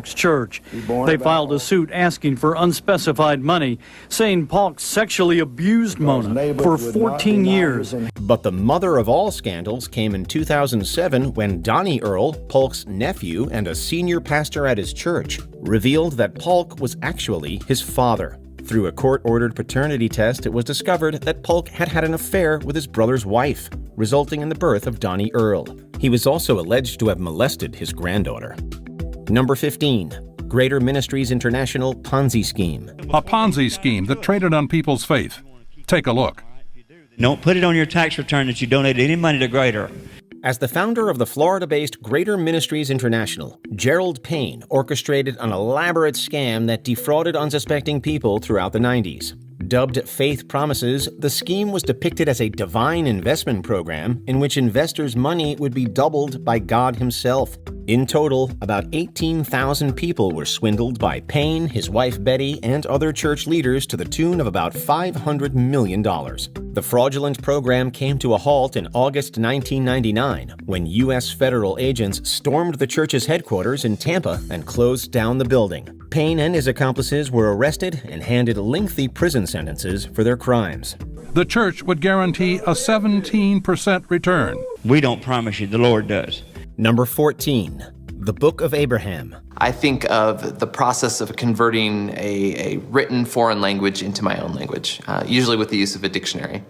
Paul's church. They filed a suit asking for unspecified money, saying Paul sexually abused Mona for 14 years. But the mother of all scandals came in 2007 when Donnie Earl, Polk's nephew and a senior pastor at his church, revealed that Polk was actually his father. Through a court-ordered paternity test, it was discovered that Polk had had an affair with his brother's wife, resulting in the birth of Donnie Earl. He was also alleged to have molested his granddaughter. Number 15. Greater Ministries International Ponzi Scheme. A Ponzi scheme that traded on people's faith. Take a look. Don't put it on your tax return that you donated any money to Greater. As the founder of the Florida-based Greater Ministries International, Gerald Payne orchestrated an elaborate scam that defrauded unsuspecting people throughout the 90s. Dubbed Faith Promises, the scheme was depicted as a divine investment program in which investors' money would be doubled by God himself. In total, about 18,000 people were swindled by Payne, his wife Betty, and other church leaders to the tune of about $500 million. The fraudulent program came to a halt in August 1999 when U.S. federal agents stormed the church's headquarters in Tampa and closed down the building. Payne and his accomplices were arrested and handed lengthy prison sentences for their crimes. The church would guarantee a 17% return. We don't promise you, the Lord does. Number 14. The Book of Abraham. I think of the process of converting a written foreign language into my own language, usually with the use of a dictionary.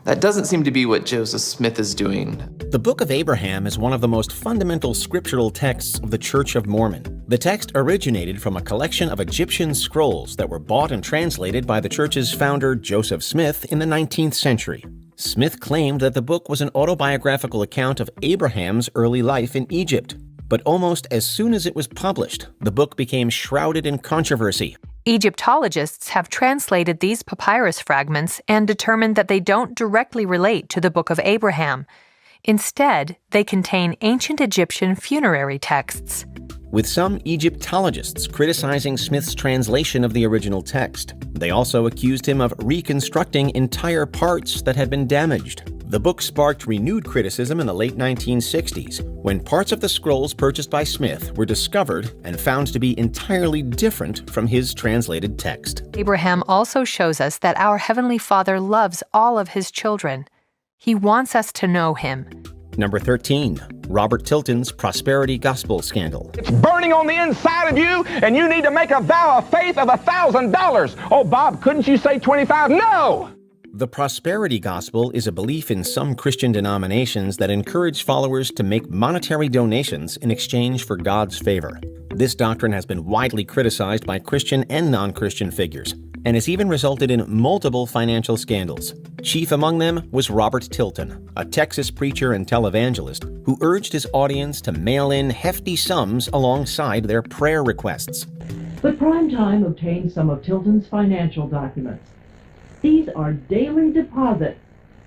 That doesn't seem to be what Joseph Smith is doing. The Book of Abraham is one of the most fundamental scriptural texts of the Church of Mormon. The text originated from a collection of Egyptian scrolls that were bought and translated by the church's founder, Joseph Smith, in the 19th century. Smith claimed that the book was an autobiographical account of Abraham's early life in Egypt. But almost as soon as it was published, the book became shrouded in controversy. Egyptologists have translated these papyrus fragments and determined that they don't directly relate to the Book of Abraham. Instead, they contain ancient Egyptian funerary texts. With some Egyptologists criticizing Smith's translation of the original text. They also accused him of reconstructing entire parts that had been damaged. The book sparked renewed criticism in the late 1960s, when parts of the scrolls purchased by Smith were discovered and found to be entirely different from his translated text. Abraham also shows us that our Heavenly Father loves all of his children. He wants us to know him. Number 13. Robert Tilton's prosperity gospel scandal. It's burning on the inside of you, and you need to make a vow of faith of $1,000. Oh, Bob, couldn't you say 25? No! The prosperity gospel is a belief in some Christian denominations that encourage followers to make monetary donations in exchange for God's favor. This doctrine has been widely criticized by Christian and non-Christian figures, and has even resulted in multiple financial scandals. Chief among them was Robert Tilton, a Texas preacher and televangelist who urged his audience to mail in hefty sums alongside their prayer requests. But Primetime obtained some of Tilton's financial documents. These are daily deposits,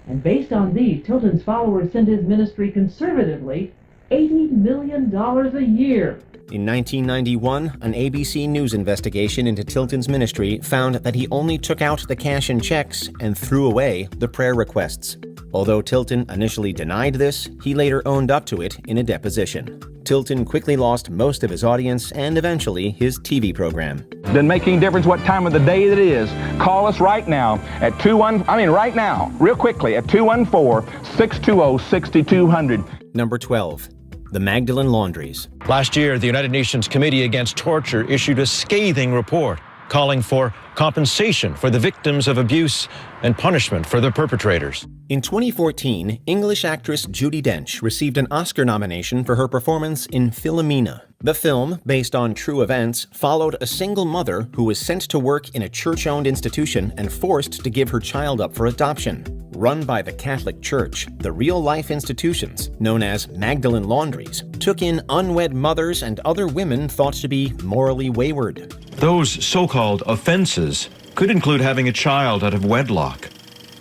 and based on these, Tilton's followers send his ministry conservatively $80 million a year. In 1991, an ABC News investigation into Tilton's ministry found that he only took out the cash and checks and threw away the prayer requests. Although Tilton initially denied this, he later owned up to it in a deposition. Tilton quickly lost most of his audience and eventually his TV program. Doesn't make any difference what time of the day it is. Call us right now at right now, real quickly, at 214-620-6200. Number 12. The Magdalene Laundries. Last year, the United Nations Committee Against Torture issued a scathing report calling for compensation for the victims of abuse and punishment for the perpetrators. In 2014, English actress Judi Dench received an Oscar nomination for her performance in Philomena. The film, based on true events, followed a single mother who was sent to work in a church-owned institution and forced to give her child up for adoption. Run by the Catholic Church, the real-life institutions, known as Magdalene Laundries, took in unwed mothers and other women thought to be morally wayward. Those so-called offenses could include having a child out of wedlock.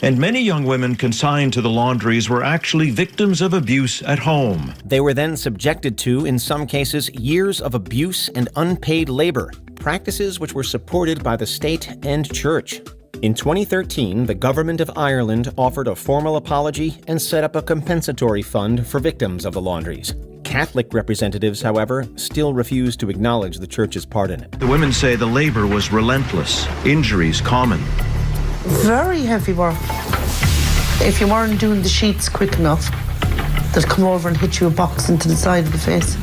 And many young women consigned to the laundries were actually victims of abuse at home. They were then subjected to, in some cases, years of abuse and unpaid labor, practices which were supported by the state and church. In 2013, the government of Ireland offered a formal apology and set up a compensatory fund for victims of the laundries. Catholic representatives, however, still refuse to acknowledge the church's part in it. The women say the labor was relentless, injuries common. Very heavy work. If you weren't doing the sheets quick enough, they'd come over and hit you a box into the side of the face.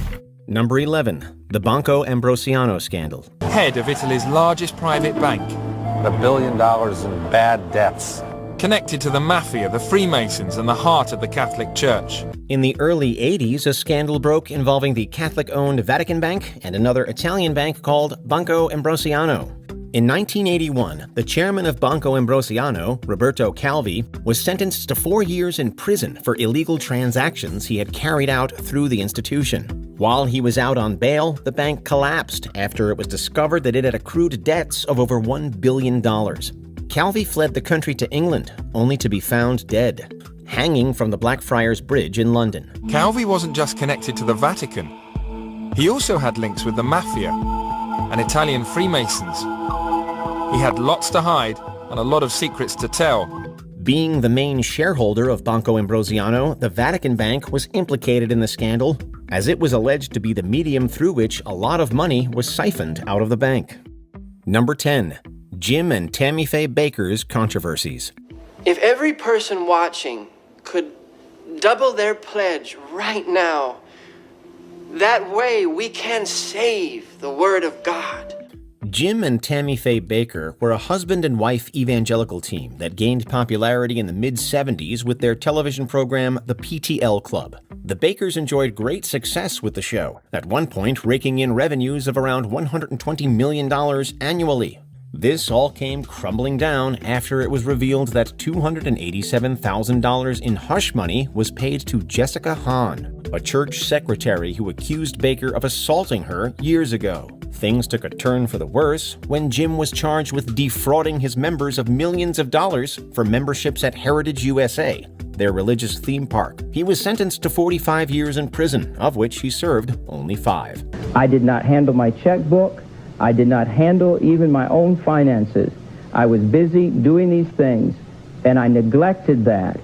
Number 11, the Banco Ambrosiano scandal. Head of Italy's largest private bank. $1 billion in bad debts. Connected to the mafia, the Freemasons, and the heart of the Catholic Church. In the early 80s, a scandal broke involving the Catholic-owned Vatican Bank and another Italian bank called Banco Ambrosiano. In 1981, the chairman of Banco Ambrosiano, Roberto Calvi, was sentenced to 4 years in prison for illegal transactions he had carried out through the institution. While he was out on bail, the bank collapsed after it was discovered that it had accrued debts of over $1 billion. Calvi fled the country to England, only to be found dead, hanging from the Blackfriars Bridge in London. Calvi wasn't just connected to the Vatican. He also had links with the mafia and Italian Freemasons. He had lots to hide and a lot of secrets to tell. Being the main shareholder of Banco Ambrosiano, the Vatican Bank was implicated in the scandal, as it was alleged to be the medium through which a lot of money was siphoned out of the bank. Number 10. Jim and Tammy Faye Bakker's controversies. If every person watching could double their pledge right now, that way we can save the Word of God. Jim and Tammy Faye Bakker were a husband and wife evangelical team that gained popularity in the mid-70s with their television program, The PTL Club. The Bakkers enjoyed great success with the show, at one point raking in revenues of around $120 million annually. This all came crumbling down after it was revealed that $287,000 in hush money was paid to Jessica Hahn, a church secretary who accused Bakker of assaulting her years ago. Things took a turn for the worse when Jim was charged with defrauding his members of millions of dollars for memberships at Heritage USA, their religious theme park. He was sentenced to 45 years in prison, of which he served only 5. I did not handle my checkbook. I did not handle even my own finances. I was busy doing these things, and I neglected that.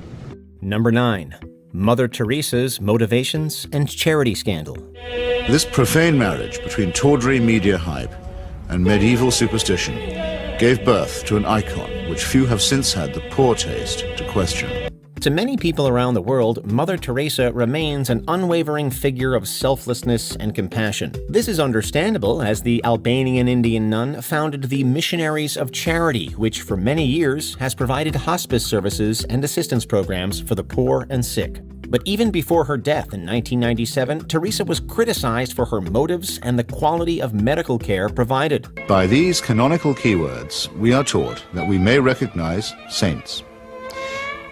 Number 9. Mother Teresa's motivations and charity scandal. This profane marriage between tawdry media hype and medieval superstition gave birth to an icon which few have since had the poor taste to question. To many people around the world, Mother Teresa remains an unwavering figure of selflessness and compassion. This is understandable, as the Albanian Indian nun founded the Missionaries of Charity, which for many years has provided hospice services and assistance programs for the poor and sick. But even before her death in 1997, Teresa was criticized for her motives and the quality of medical care provided. By these canonical keywords, we are taught that we may recognize saints.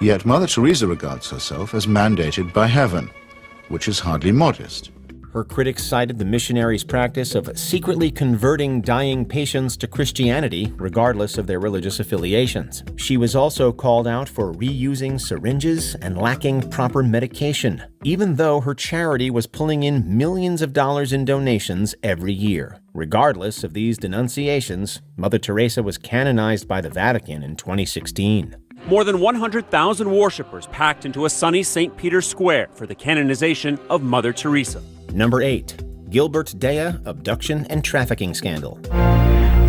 Yet Mother Teresa regards herself as mandated by heaven, which is hardly modest. Her critics cited the missionaries' practice of secretly converting dying patients to Christianity, regardless of their religious affiliations. She was also called out for reusing syringes and lacking proper medication, even though her charity was pulling in millions of dollars in donations every year. Regardless of these denunciations, Mother Teresa was canonized by the Vatican in 2016. More than 100,000 worshippers packed into a sunny St. Peter's Square for the canonization of Mother Teresa. Number 8. Gilbert Dea abduction and trafficking scandal.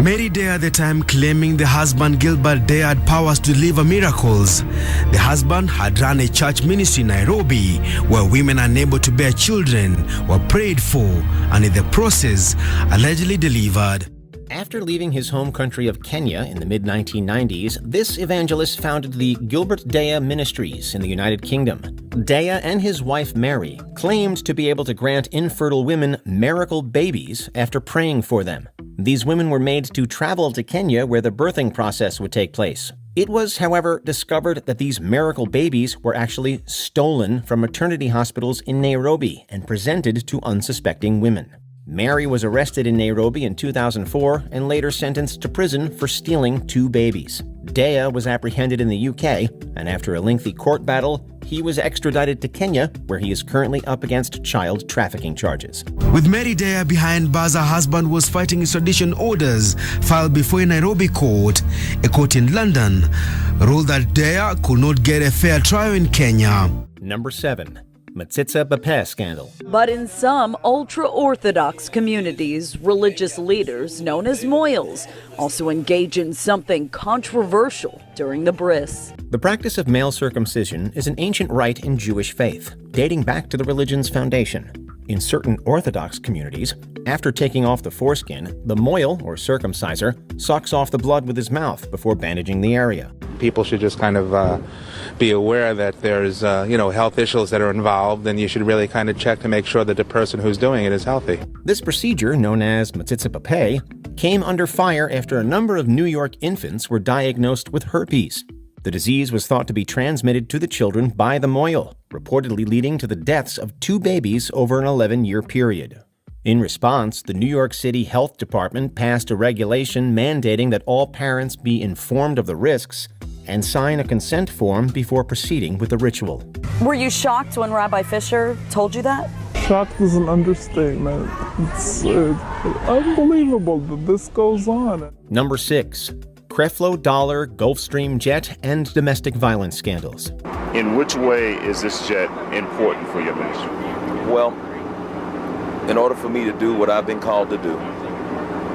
Mary Dea at the time claiming the husband Gilbert Dea had powers to deliver miracles. The husband had run a church ministry in Nairobi where women unable to bear children were prayed for and in the process allegedly delivered. After leaving his home country of Kenya in the mid-1990s, this evangelist founded the Gilbert Dea Ministries in the United Kingdom. Dea and his wife Mary claimed to be able to grant infertile women miracle babies after praying for them. These women were made to travel to Kenya where the birthing process would take place. It was, however, discovered that these miracle babies were actually stolen from maternity hospitals in Nairobi and presented to unsuspecting women. Mary was arrested in Nairobi in 2004 and later sentenced to prison for stealing 2 babies. Dea was apprehended in the UK, and after a lengthy court battle, he was extradited to Kenya, where he is currently up against child trafficking charges. With Mary Dea behind bars, her husband was fighting extradition orders filed before a Nairobi court. A court in London ruled that Dea could not get a fair trial in Kenya. Number 7. Matsitsa Bapé scandal. But in some ultra-Orthodox communities, religious leaders, known as moyals, also engage in something controversial during the bris. The practice of male circumcision is an ancient rite in Jewish faith, dating back to the religion's foundation. In certain Orthodox communities, after taking off the foreskin, the moyal, or circumciser, sucks off the blood with his mouth before bandaging the area. People should just kind of be aware that there's, health issues that are involved, and you should really kind of check to make sure that the person who's doing it is healthy. This procedure, known as Matsitsa Bapé, came under fire after a number of New York infants were diagnosed with herpes. The disease was thought to be transmitted to the children by the moyal, reportedly leading to the deaths of 2 babies over an 11-year period. In response, the New York City Health Department passed a regulation mandating that all parents be informed of the risks and sign a consent form before proceeding with the ritual. Were you shocked when Rabbi Fisher told you that? Shocked is an understatement. It's unbelievable that this goes on. Number 6. Creflo Dollar, Gulfstream jet, and domestic violence scandals. In which way is this jet important for your ministry? Well, in order for me to do what I've been called to do,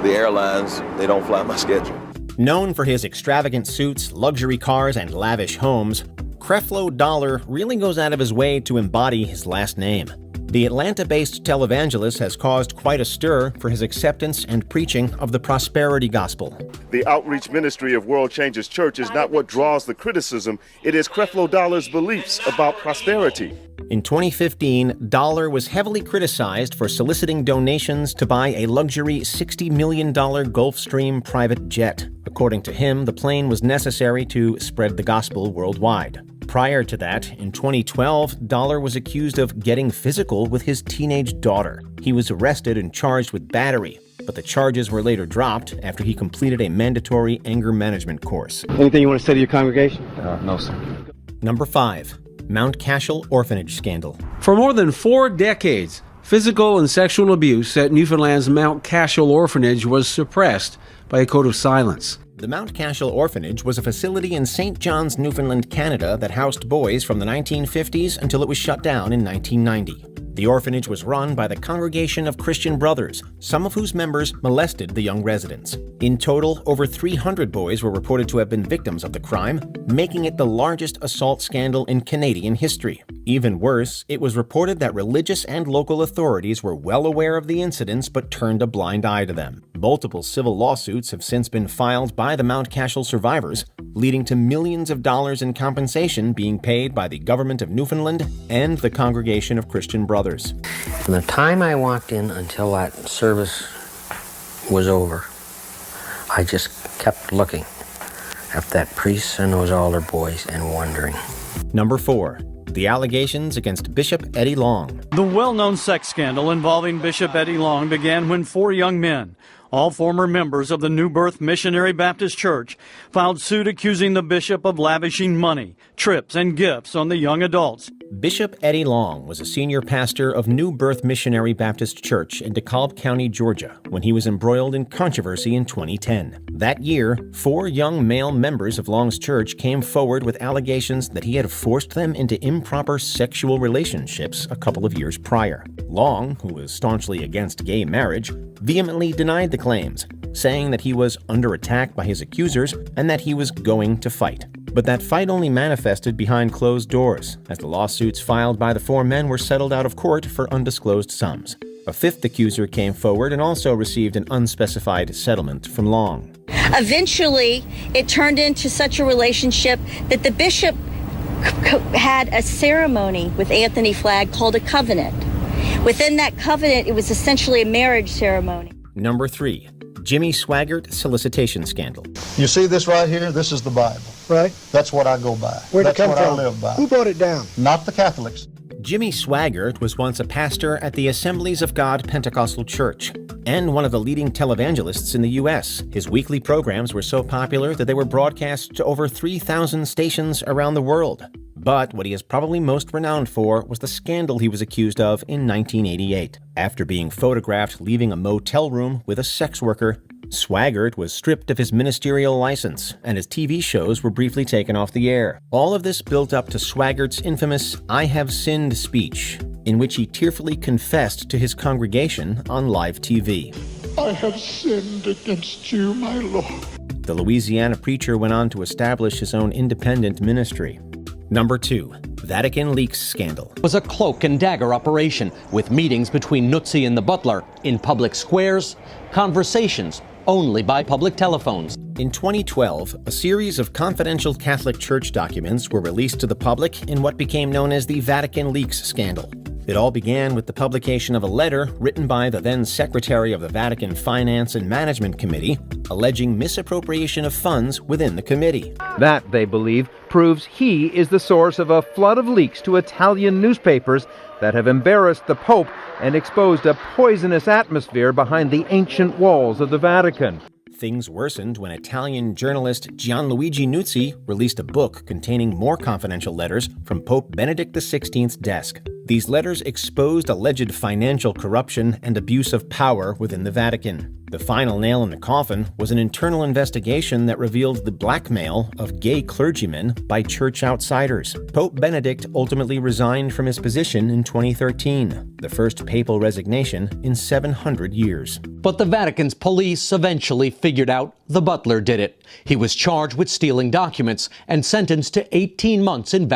the airlines, they don't fly my schedule. Known for his extravagant suits, luxury cars, and lavish homes, Creflo Dollar really goes out of his way to embody his last name. The Atlanta-based Televangelists has caused quite a stir for his acceptance and preaching of the prosperity gospel. The outreach ministry of World Changers Church is not what draws the criticism. It is Creflo Dollar's beliefs about prosperity. In 2015, Dollar was heavily criticized for soliciting donations to buy a luxury $60 million Gulfstream private jet. According to him, the plane was necessary to spread the gospel worldwide. Prior to that, in 2012, Dollar was accused of getting physical with his teenage daughter. He was arrested and charged with battery, but the charges were later dropped after he completed a mandatory anger management course. Anything you want to say to your congregation? No, sir. Number 5. Mount Cashel orphanage scandal. For more than 4 decades, physical and sexual abuse at Newfoundland's Mount Cashel orphanage was suppressed by a code of silence. The Mount Cashel Orphanage was a facility in St. John's, Newfoundland, Canada that housed boys from the 1950s until it was shut down in 1990. The orphanage was run by the Congregation of Christian Brothers, some of whose members molested the young residents. In total, over 300 boys were reported to have been victims of the crime, making it the largest assault scandal in Canadian history. Even worse, it was reported that religious and local authorities were well aware of the incidents but turned a blind eye to them. Multiple civil lawsuits have since been filed by the Mount Cashel survivors, leading to millions of dollars in compensation being paid by the government of Newfoundland and the Congregation of Christian Brothers. From the time I walked in until that service was over, I just kept looking at that priest and those altar boys and wondering. Number 4. The allegations against Bishop Eddie Long. The well-known sex scandal involving Bishop Eddie Long began when 4 young men, all former members of the New Birth Missionary Baptist Church, filed suit accusing the bishop of lavishing money, trips, and gifts on the young adults. Bishop Eddie Long was a senior pastor of New Birth Missionary Baptist Church in DeKalb County, Georgia, when he was embroiled in controversy in 2010. That year, 4 young male members of Long's church came forward with allegations that he had forced them into improper sexual relationships a couple of years prior. Long, who was staunchly against gay marriage, vehemently denied the claims, saying that he was under attack by his accusers and that he was going to fight. But that fight only manifested behind closed doors, as the lawsuits filed by the 4 men were settled out of court for undisclosed sums. A 5th accuser came forward and also received an unspecified settlement from Long. Eventually, it turned into such a relationship that the bishop had a ceremony with Anthony Flagg called a covenant. Within that covenant, it was essentially a marriage ceremony. Number 3. Jimmy Swaggart solicitation scandal. You see this right here? This is the Bible. Right. That's what I go by. Where'd it come That's what from? I live by. Who brought it down? Not the Catholics. Jimmy Swaggart was once a pastor at the Assemblies of God Pentecostal Church and one of the leading televangelists in the U.S. His weekly programs were so popular that they were broadcast to over 3,000 stations around the world. But what he is probably most renowned for was the scandal he was accused of in 1988. After being photographed leaving a motel room with a sex worker, Swaggart was stripped of his ministerial license, and his TV shows were briefly taken off the air. All of this built up to Swaggart's infamous "I have sinned" speech, in which he tearfully confessed to his congregation on live TV. I have sinned against you, my Lord. The Louisiana preacher went on to establish his own independent ministry. Number 2. Vatican leaks scandal. Was a cloak and dagger operation with meetings between Nuzzi and the butler in public squares, conversations only by public telephones. In 2012, a series of confidential Catholic Church documents were released to the public in what became known as the Vatican leaks scandal. It all began with the publication of a letter written by the then Secretary of the Vatican Finance and Management Committee, alleging misappropriation of funds within the committee. That, they believe, proves he is the source of a flood of leaks to Italian newspapers that have embarrassed the Pope and exposed a poisonous atmosphere behind the ancient walls of the Vatican. Things worsened when Italian journalist Gianluigi Nuzzi released a book containing more confidential letters from Pope Benedict XVI's desk. These letters exposed alleged financial corruption and abuse of power within the Vatican. The final nail in the coffin was an internal investigation that revealed the blackmail of gay clergymen by church outsiders. Pope Benedict ultimately resigned from his position in 2013, the first papal resignation in 700 years. But the Vatican's police eventually figured out the butler did it. He was charged with stealing documents and sentenced to 18 months in Vatican